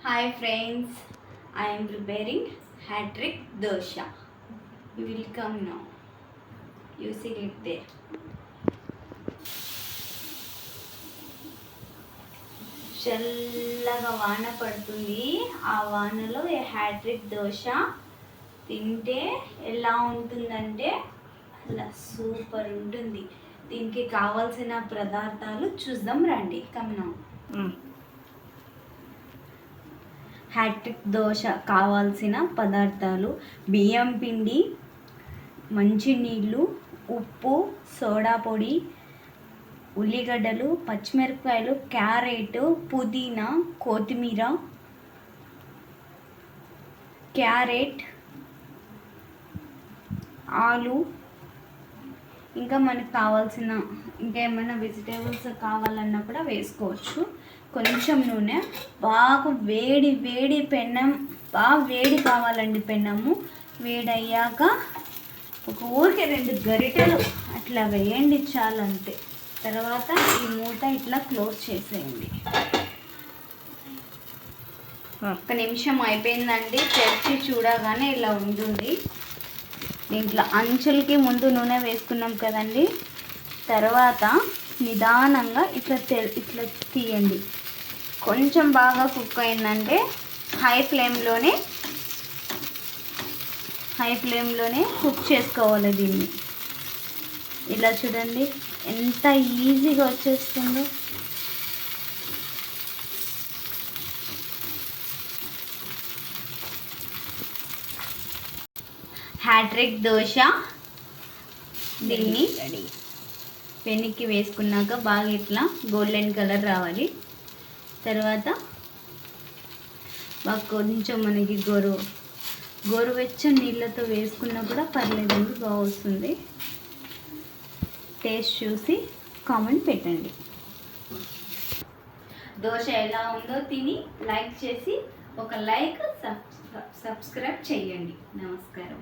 Hi friends, I am preparing hat-trick dosha. You will come now. You see it there. చల్లగా వాన పడుతుంది. ఆ వానలో ఈ హ్యాట్రిక్ దోశ తింటే ఎలా ఉంటుందంటే అలా సూపర్ ఉంటుంది. దీనికి కావాల్సిన పదార్థాలు చూద్దాం రండి. కమ్నా హ్యాట్రిక్ దోశ కావాల్సిన పదార్థాలు: బియ్యం పిండి, మంచినీళ్ళు, ఉప్పు, సోడా పొడి, ఉల్లిగడ్డలు, పచ్చిమిరపకాయలు, క్యారెట్, పుదీనా, కొత్తిమీర, క్యారెట్, ఆలు, ఇంకా మనకు కావాల్సిన ఇంకా ఏమైనా వెజిటేబుల్స్ కావాలన్నా కూడా వేసుకోవచ్చు. కొంచెం నూనె, బాగా వేడి పెన్నం, బాగా వేడి కావాలండి. పెన్నము వేడయ్యాక ఒక ఊరికి 2 గరిటెలు అట్లా వేయండి చాలంతే. తర్వాత ఈ మూట ఇట్లా క్లోజ్ చేసేయండి. ఒక నిమిషం అయిపోయిందండి. తెరిచి చూడగానే ఇలా ఉంటుంది. దీంట్లో అంచులకి ముందు నూనె వేసుకున్నాం కదండి. తర్వాత నిదానంగా ఇట్లా తీయండి. కొంచెం బాగా కుక్ అయిందంటే హై ఫ్లేమ్లోనే కుక్ చేసుకోవాలి దీన్ని. ఇలా చూడండి ఎంత ఈజీగా వచ్చేస్తుందో. హ్యాట్రిక్ దోశ దీన్ని పెనికి వేసుకున్నాక బాగా ఇట్లా గోల్డెన్ కలర్ రావాలి. తర్వాత బాగా కొంచెం మనకి గోరువెచ్చని నీళ్ళతో వేసుకున్నా కూడా పర్లేదండి, బాగా వస్తుంది. టేస్ట్ చూసి కామెంట్ పెట్టండి. దోశ ఎలా ఉందో తిని లైక్ చేసి ఒక సబ్స్క్రైబ్ చేయండి. నమస్కారం.